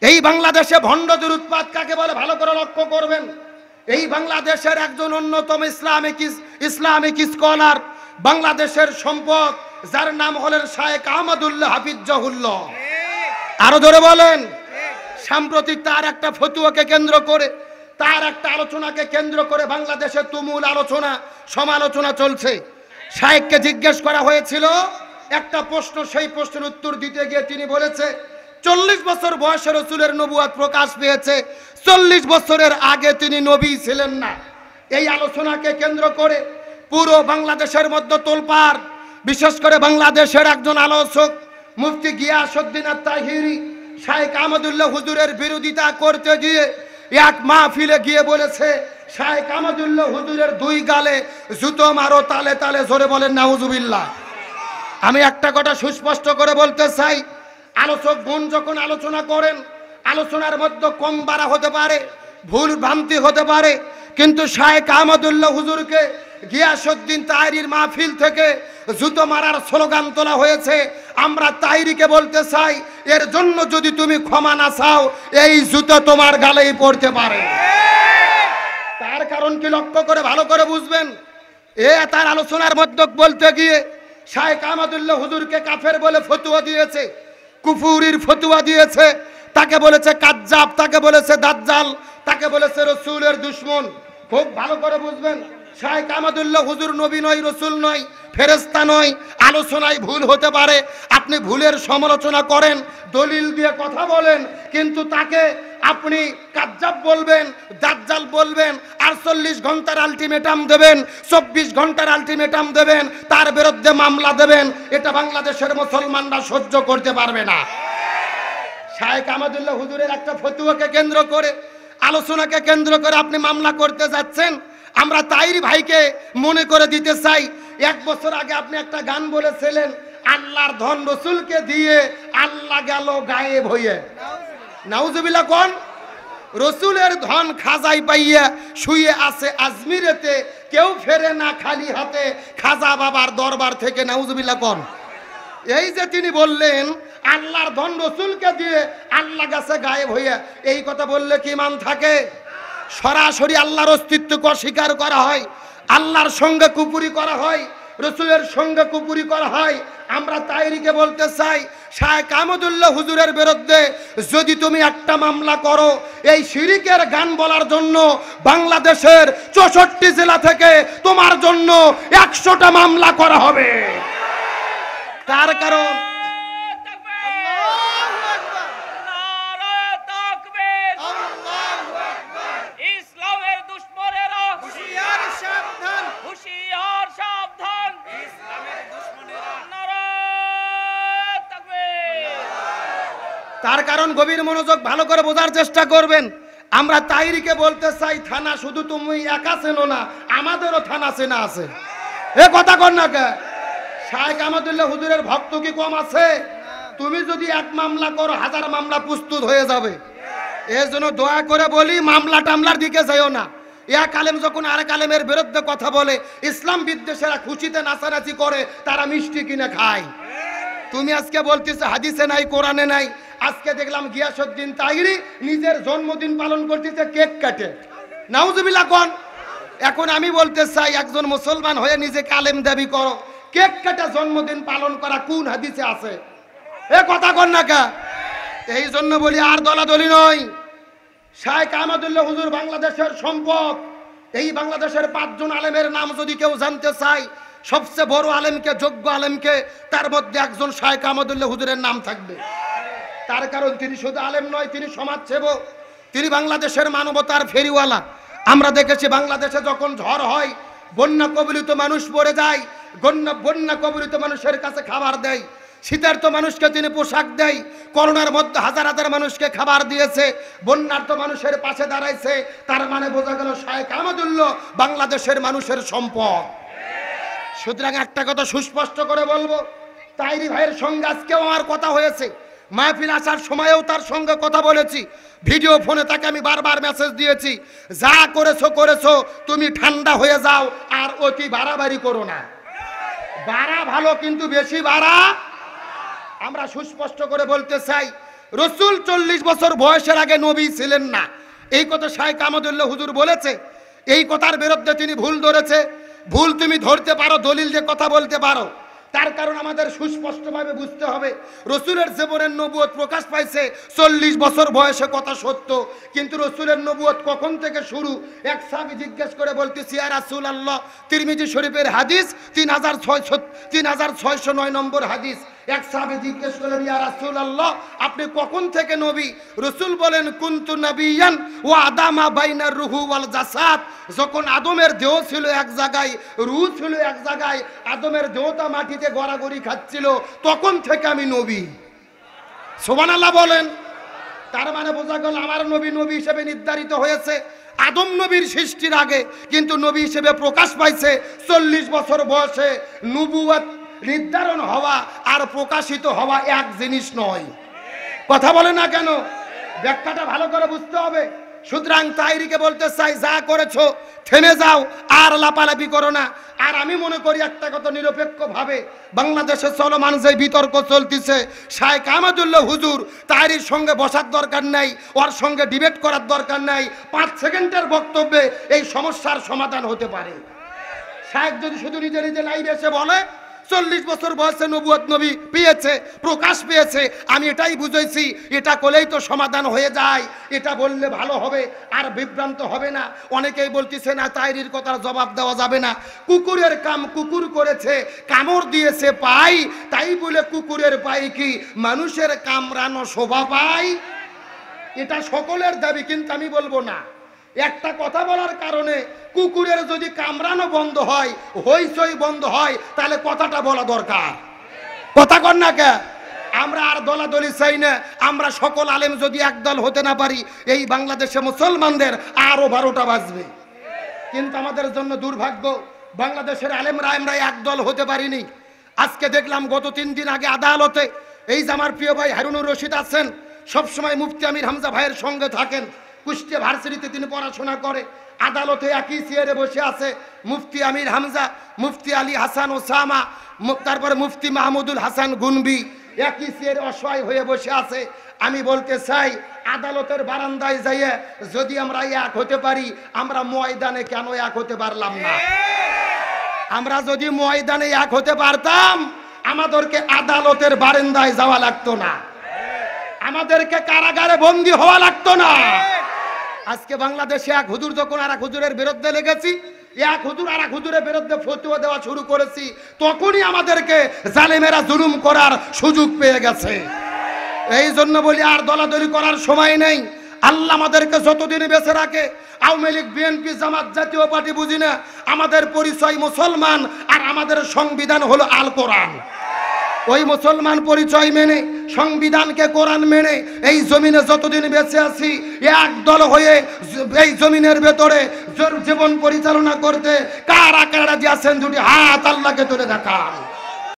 এই বাংলাদেশে ভণ্ডদের উৎপাত কাকে বলে ভালো করে লক্ষ্য করবেন। এই বাংলাদেশের একজন অন্যতম ইসলামিক স্কলার, বাংলাদেশের সম্পদ, যার নাম হলেন শায়েখ আহমদুল্লাহ হাফিজাহুল্লাহ। আরো ধরে বলেন। সাম্প্রতিক তার একটা ফতুয়াকে কেন্দ্র করে, তার একটা আলোচনাকে কেন্দ্র করে বাংলাদেশে তুমুল আলোচনা সমালোচনা চলছে। শায়েখকে জিজ্ঞেস করা হয়েছিল একটা প্রশ্ন, সেই প্রশ্নের উত্তর দিতে গিয়ে তিনি বলেছে 40 বছর বয়সে রাসূলের নবুয়ত প্রকাশ পেয়েছে, 40 বছরের আগে তিনি নবী ছিলেন না। এই আলোচনাকে কেন্দ্র করে পুরো বাংলাদেশের মধ্যে তোলপাড়। বিশেষ করে বাংলাদেশের একজন আলোচক মুফতি গিয়াসউদ্দিন আত-তাহিরি শায়েখ আহমদুল্লাহ হুজুরের বিরোধিতা করতে গিয়ে এক মাহফিলে গিয়ে বলেছে, শায়েখ আহমদুল্লাহ হুজুরের 2 গালে জুতো মারো তালে তালে, জোরে বলেন নাউজুবিল্লাহ। আমি একটা কথা সুস্পষ্ট করে বলতে চাই, আলোচক বোন যখন আলোচনা করেন, আলোচনার মধ্যে কম বাড়া হতে পারে, ভুল ভ্রান্তি হতে পারে, কিন্তু শায়েখ আহমদুল্লাহ হুজুরকে গিয়াসউদ্দিন তাহিরির মাহফিল থেকে জুতো মারার স্লোগান তোলা হয়েছে। আমরা তাহিরিকে বলতে চাই, এর জন্য যদি তুমি ক্ষমা না চাও, এই জুতো তোমার গালেই পড়তে পারে। তার কারণ কি লক্ষ্য করে ভালো করে বুঝবেন। তার আলোচনার মধ্যে বলতে গিয়ে শায়েখ আহমদুল্লাহ হুজুরকে কাফের বলে ফতুয়া দিয়েছে, কুফুরির ফতুয়া দিয়েছে, তাকে বলেছে কাজ্জাব, তাকে বলেছে দাজ্জাল, তাকে বলেছে রাসূলের দুশমন। খুব ভালো করে বুঝবেন, শায়েখ আহমদুল্লাহ হুজুর নবী নয়, রাসূল নয়, ফেরেশতা নয়। আলোচনায় ভুল হতে পারে, আপনি ভুলের সমালোচনা করেন, দলিল দিয়ে কথা বলেন, কিন্তু তাকে আপনি কাজ্জাব বলবেন, দাজ্জাল বলবেন, 48 ঘন্টার আলটিমেটাম দেবেন, 24 ঘন্টার আলটিমেটাম দেবেন, তার বিরুদ্ধে মামলা দেবেন, এটা বাংলাদেশের মুসলমানরা সহ্য করতে পারবে না। শায়েখ আহমদুল্লাহ হুজুরের একটা ফতুয়াকে কেন্দ্র করে, আলোচনাকে কেন্দ্র করে আপনি মামলা করতে যাচ্ছেন। আমরা তাহিরি ভাইকে মনে করে দিতে চাই, 1 বছর আগে আপনি একটা গান বলেছিলেন, আল্লাহর ধন রাসূলকে দিয়ে আল্লাহ গেল গায়েব হয়ে। নাউজুবিল্লাহ কোন? রাসূলের ধন খাজাই পাইয়া শুয়ে আছে আজমিরেতে, কেউ ফেরে না খালি হাতে খাজা বাবার দরবার থেকে। নাউজুবিল্লাহ কোন? এই যে তিনি বললেন আল্লাহর ধন রাসূলকে দিয়ে আল্লাহ গেছে গায়েব হইয়া, এই কথা বললে কি মান থাকে? সরাসরি আল্লাহর অস্তিত্বকে অস্বীকার করা হয়, আল্লাহর সঙ্গে কুপুরি করা হয়, রাসূলের সঙ্গে কুপুরি করা হয়। আমরা তাহিরিকে বলতে চাই, শায়েখ আহমদুল্লাহ হুজুরের বিরুদ্ধে যদি তুমি একটা মামলা করো, এই শিরিকের গান বলার জন্য বাংলাদেশের 64 জেলা থেকে তোমার জন্য 100টা মামলা করা হবে। তার কারণ তার কারণ গভীর মনোযোগ ভালো করে বোঝার চেষ্টা করবেন। আমরা তাহিরিকে বলতে চাই, থানা শুধু তুমি একা চেনো না, আমাদেরও থানা চেনা আছে। এ কথা কর না কে? শায়েখ আহমদুল্লাহ হুজুরের ভক্ত কি কম আছে? তুমি যদি 1 মামলা করো, 1000 মামলা প্রস্তুত হয়ে যাবে। এর জন্য দয়া করে বলি, মামলা টামলার দিকে যাইও না। এক আলেম যখন আরেক আলেমের বিরুদ্ধে কথা বলে, ইসলাম বিদ্বেষীরা খুশিতে নাচানাচি করে, তারা মিষ্টি কিনে খায়। তুমি আজকে বলতেছো হাদিসে নাই, কোরআনে নাই। আজকে দেখলাম গিয়াসউদ্দিন তাহিরি নিজের জন্মদিন পালন করতেছে কেক কাটে। নাউজুবিল্লাহ কোন? এখন আমি বলতে চাই, একজন মুসলমান হয়ে নিজেকে আলেম দাবি করো, কেক কাটা জন্মদিন পালন করা কোন হাদিসে আছে? এ কথা কর না কা? এই জন্য বলি, আর দলাদলি নয়। শায়েখ আহমদুল্লাহ হুজুর বাংলাদেশের সম্পদ। এই বাংলাদেশের 5 জন আলেমের নাম যদি কেউ জানতে চায়, সবচেয়ে বড় আলেমকে, যোগ্য আলেমকে, তার মধ্যে একজন শায়েখ আহমদুল্লাহ হুজুরের নাম থাকবে। তার কারণ তিনি শুধু আলেম নয়, তিনি সমাজসেবক, তিনি বাংলাদেশের মানবতার ফেরিওয়ালা। আমরা দেখেছি বাংলাদেশে যখন ঝড় হয়, বন্যা কবলিত মানুষ পড়ে যায়, বন্যা কবলিত মানুষের কাছে খাবার দেয়, শীতার্ত মানুষকে তিনি পোশাক দেয়, করোনার মধ্যে হাজার হাজার মানুষকে খাবার দিয়েছে, বন্যার্ত মানুষের পাশে দাঁড়াইছে। তার মানে বোঝা গেল শায়েখ আহমদুল্লাহ বাংলাদেশের মানুষের সম্পদ। সুতরাং একটা কথা সুস্পষ্ট করে বলবো, তাহিরি ভাইয়ের সঙ্গে আজকেও আমার কথা হয়েছে, মাহফিল আসার সময়েও তার সঙ্গে কথা বলেছি, ভিডিও ফোনে তাকে আমি বারবার মেসেজ দিয়েছি, যা করেছো করেছো, তুমি ঠান্ডা হয়ে যাও, আর অতি বাড়াবাড়ি করো না। বাড়া ভালো, কিন্তু বেশি বাড়া। আমরা সুস্পষ্ট করে বলতে চাই, রসুল 40 বছর বয়সের আগে নবী ছিলেন না, এই কথা শাইখ আহমদুল্লাহ হুজুর বলেছে। এই কথার বিরুদ্ধে তিনি ভুল ধরেছে। ভুল তুমি ধরতে পারো, দলিল যে কথা বলতে পারো, তার কারণ আমাদের সুস্পষ্টভাবে বুঝতে হবে রসুলের জীবনের নবুয়ত প্রকাশ পাইছে 40 বছর বয়সে, কথা সত্য, কিন্তু রসুলের নবুয়ত কখন থেকে শুরু? এক সাহাবী জিজ্ঞেস করে বলতেছি, ইয়া রাসূলুল্লাহ, তিরমিজি শরীফের হাদিস 3609 নম্বর হাদিস। এক সাহাবী জিজ্ঞেস করলেন, ইয়া রাসূলুল্লাহ, আপনি কখন থেকে নবী? রসুল বলেন, কুনতু নবিয়ান ওয়া আদামা বাইনার রুহু ওয়াল জাসাদ। যখন আদমের দেহ ছিল এক জায়গায়, রূহ ছিল এক জায়গায়, আদমের দেহটা মাটিতে গড়াগড়ি খাচ্ছিল, তখন থেকে আমি নবী। সুবহানাল্লাহ বলেন। তার মানে বোঝা গেল আমার নবী নবী হিসেবে নির্ধারিত হয়েছে আদম নবীর সৃষ্টির আগে, কিন্তু নবী হিসেবে প্রকাশ পাইছে 40 বছর বয়সে। নবুয়ত নির্ধারণ হওয়া আর প্রকাশিত হওয়া এক জিনিস নয়। কথা বলে না কেন? ব্যাখ্যাটা ভালো করে বুঝতে হবে। সুতরাং তাইরিকে বলতে চাই, যা করেছো থেমে যাও, আর লাপালাপি করো না। আর আমি মনে করি একটা কথা, নিরপেক্ষ ভাবে বাংলাদেশে চলমান যে বিতর্ক চলতেছে, শাইখ আহমদুল্লাহ হুজুর তাইরির সঙ্গে বসার দরকার নাই, ওর সঙ্গে ডিবেট করার দরকার নাই। 5 সেকেন্ডের বক্তব্যে এই সমস্যার সমাধান হতে পারে। শাইখ যদি শুধু নিজে নিজে লাইভে এসে বলে 40 বছর বয়সে নবুয়ত নবী পেয়েছে, প্রকাশ পেয়েছে, আমি এটাই বুঝেছি, এটা করলেই তো সমাধান হয়ে যায়, এটা বললে ভালো হবে, আর বিভ্রান্ত হবে না। অনেকেই বলতেছে না, তাইরির কথার জবাব দেওয়া যাবে না, কুকুরের কাম কুকুর করেছে, কামড় দিয়েছে পাই, তাই বলে কুকুরের পাই কি মানুষের কামড়ানো শোভা পায়? এটা সকলের দাবি, কিন্তু আমি বলবো না। একটা কথা বলার কারণে কুকুরের যদি কামড়ানো বন্ধ হয়, হইচই বন্ধ হয়, তাহলে কথাটা বলা দরকার। কথা কর না কে? আমরা আর দলাদলি চাই না। আমরা সকল আলেম যদি একদল হতে না পারি, এই বাংলাদেশে মুসলমানদের আরো 12টা বাজবে। কিন্তু আমাদের জন্য দুর্ভাগ্য, বাংলাদেশের আলেমরা আমরা একদল হতে পারিনি। আজকে দেখলাম গত 3 দিন আগে আদালতে, এই যে আমার প্রিয় ভাই হারুনুর রশিদ আছেন, সবসময় মুফতি আমির হামজা ভাইয়ের সঙ্গে থাকেন, কুষ্টিয়া ভার্সিটিতে তিনি পড়াশোনা করে, আদালতে একই চেয়ারে বসে আছে মুফতি আমির হামজা, মুফতি আলী হাসান ওসামা, তারপরে মুফতি মাহমুদুল হাসান গুনবি, একই চেয়ারে অসহায় হয়ে বসে আছে। আমি বলতে চাই, আদালতের বারান্দায় যাইয়ে যদি আমরা এক হতে পারি, আমরা ময়দানে কেন এক হতে পারলাম না? আমরা যদি ময়দানে এক হতে পারতাম, আমাদেরকে আদালতের বারান্দায় যাওয়া লাগতো না, আমাদেরকে কারাগারে বন্দী হওয়া লাগতো না। আজকে বাংলাদেশে এক হুজুর যখন আর এক হুজুরের বিরুদ্ধে লেগেছি, এক হুজুর আর এক হুজুরের বিরুদ্ধে ফতোয়া দেওয়া শুরু করেছি, তখনই আমাদেরকে জালেমেরা জুলুম করার সুযোগ পেয়ে গেছে। এই জন্য বলি, আর দলাদলি করার সময় নেই। আল্লাহ আমাদেরকে যতদিন বেঁচে রাখে, আওয়ামী লীগ, বিএনপি, জামাত, জাতীয় পার্টি বুঝি না, আমাদের পরিচয় মুসলমান, আর আমাদের সংবিধান হলো আল কোরআন। ওই মুসলমান পরিচয় মেনে, সংবিধানকে কোরআন মেনে এই জমিনে যতদিন বেঁচে আছি, এক দল হয়ে এই জমিনের ভেতরে জীবন পরিচালনা করতে কারা কারা যে আছেন, দুটি হাত আল্লাহকে তুলে দেখান।